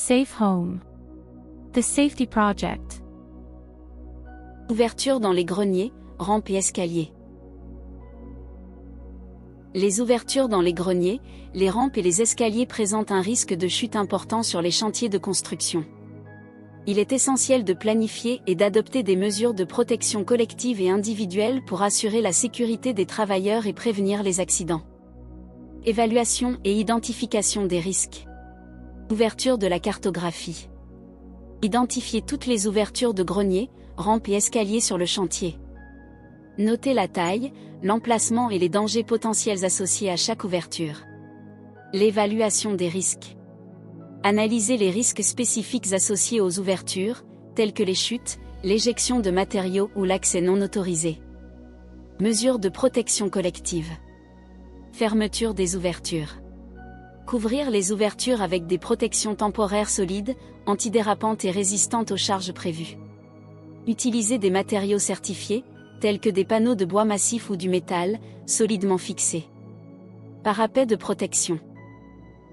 Safe Home. The Safety Project. Ouverture dans les greniers, rampes et escaliers. Les ouvertures dans les greniers, les rampes et les escaliers présentent un risque de chute important sur les chantiers de construction. Il est essentiel de planifier et d'adopter des mesures de protection collective et individuelle pour assurer la sécurité des travailleurs et prévenir les accidents. Évaluation et identification des risques. Ouverture de la cartographie. Identifier toutes les ouvertures de greniers, rampes et escaliers sur le chantier. Notez la taille, l'emplacement et les dangers potentiels associés à chaque ouverture. L'évaluation des risques. Analyser les risques spécifiques associés aux ouvertures, tels que les chutes, l'éjection de matériaux ou l'accès non autorisé. Mesures de protection collective. Fermeture des ouvertures. Couvrir les ouvertures avec des protections temporaires solides, antidérapantes et résistantes aux charges prévues. Utiliser des matériaux certifiés, tels que des panneaux de bois massif ou du métal, solidement fixés. Parapet de protection.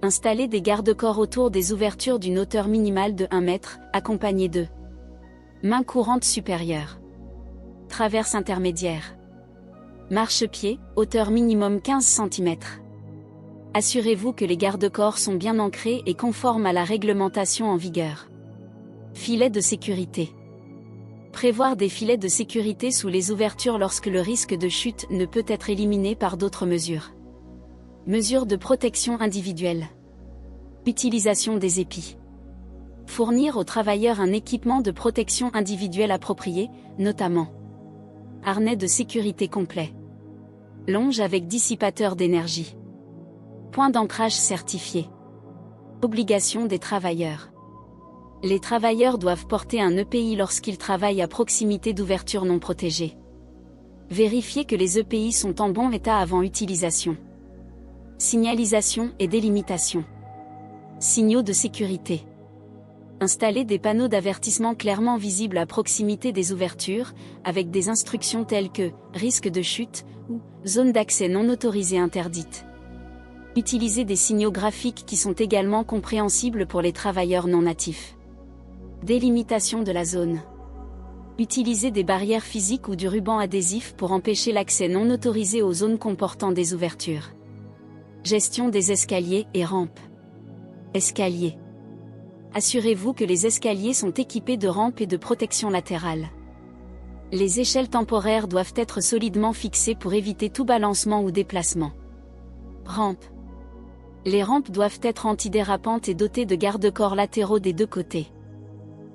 Installer des garde-corps autour des ouvertures d'une hauteur minimale de 1 mètre, accompagnés de main courante supérieure. Traverse intermédiaire. Marchepied, hauteur minimum 15 cm. Assurez-vous que les garde-corps sont bien ancrés et conformes à la réglementation en vigueur. Filet de sécurité. Prévoir des filets de sécurité sous les ouvertures lorsque le risque de chute ne peut être éliminé par d'autres mesures. Mesures de protection individuelle. Utilisation des épis. Fournir aux travailleurs un équipement de protection individuelle approprié, notamment harnais de sécurité complet. Longe avec dissipateur d'énergie. Point d'ancrage certifié. Obligation des travailleurs. Les travailleurs doivent porter un EPI lorsqu'ils travaillent à proximité d'ouvertures non protégées. Vérifier que les EPI sont en bon état avant utilisation. Signalisation et délimitation. Signaux de sécurité. Installer des panneaux d'avertissement clairement visibles à proximité des ouvertures, avec des instructions telles que « risque de chute » ou « zone d'accès non autorisée interdite ». Utiliser des signaux graphiques qui sont également compréhensibles pour les travailleurs non natifs. Délimitation de la zone. Utiliser des barrières physiques ou du ruban adhésif pour empêcher l'accès non autorisé aux zones comportant des ouvertures. Gestion des escaliers et rampes. Escaliers. Assurez-vous que les escaliers sont équipés de rampes et de protection latérale. Les échelles temporaires doivent être solidement fixées pour éviter tout balancement ou déplacement. Rampes. Les rampes doivent être antidérapantes et dotées de garde-corps latéraux des deux côtés.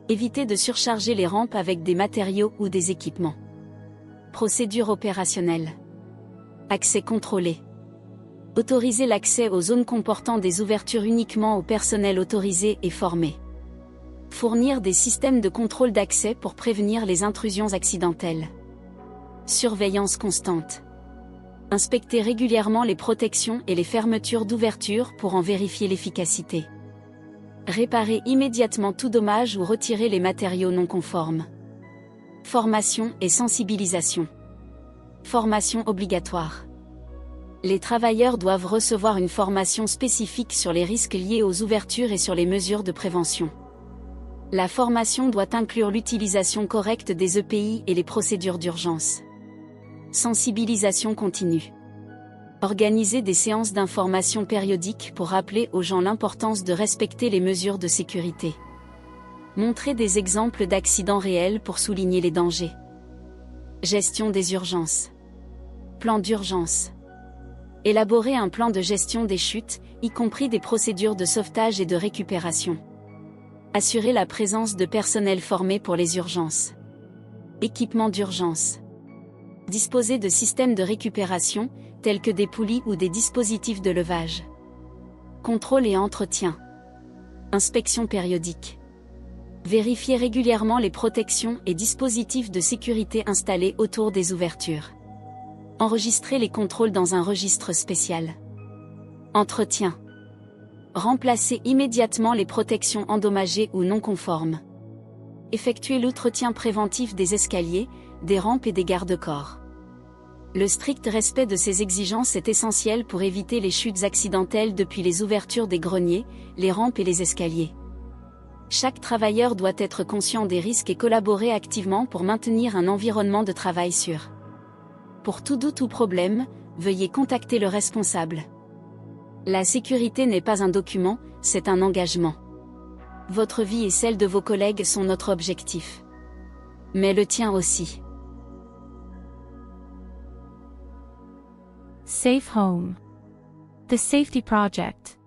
Évitez de surcharger les rampes avec des matériaux ou des équipements. Procédure opérationnelle. Accès contrôlé. Autoriser l'accès aux zones comportant des ouvertures uniquement au personnel autorisé et formé. Fournir des systèmes de contrôle d'accès pour prévenir les intrusions accidentelles. Surveillance constante. Inspecter régulièrement les protections et les fermetures d'ouverture pour en vérifier l'efficacité. Réparer immédiatement tout dommage ou retirer les matériaux non conformes. Formation et sensibilisation. Formation obligatoire. Les travailleurs doivent recevoir une formation spécifique sur les risques liés aux ouvertures et sur les mesures de prévention. La formation doit inclure l'utilisation correcte des EPI et les procédures d'urgence. Sensibilisation continue. Organiser des séances d'information périodiques pour rappeler aux gens l'importance de respecter les mesures de sécurité. Montrer des exemples d'accidents réels pour souligner les dangers. Gestion des urgences. Plan d'urgence. Élaborer un plan de gestion des chutes, y compris des procédures de sauvetage et de récupération. Assurer la présence de personnel formé pour les urgences. Équipement d'urgence. Disposer de systèmes de récupération, tels que des poulies ou des dispositifs de levage. Contrôle et entretien. Inspection périodique. Vérifier régulièrement les protections et dispositifs de sécurité installés autour des ouvertures. Enregistrer les contrôles dans un registre spécial. Entretien. Remplacer immédiatement les protections endommagées ou non conformes. Effectuer l'entretien préventif des escaliers, des rampes et des garde-corps. Le strict respect de ces exigences est essentiel pour éviter les chutes accidentelles depuis les ouvertures des greniers, les rampes et les escaliers. Chaque travailleur doit être conscient des risques et collaborer activement pour maintenir un environnement de travail sûr. Pour tout doute ou problème, veuillez contacter le responsable. La sécurité n'est pas un document, c'est un engagement. Votre vie et celle de vos collègues sont notre objectif. Mais le tien aussi. Safe Home. The Safety Project.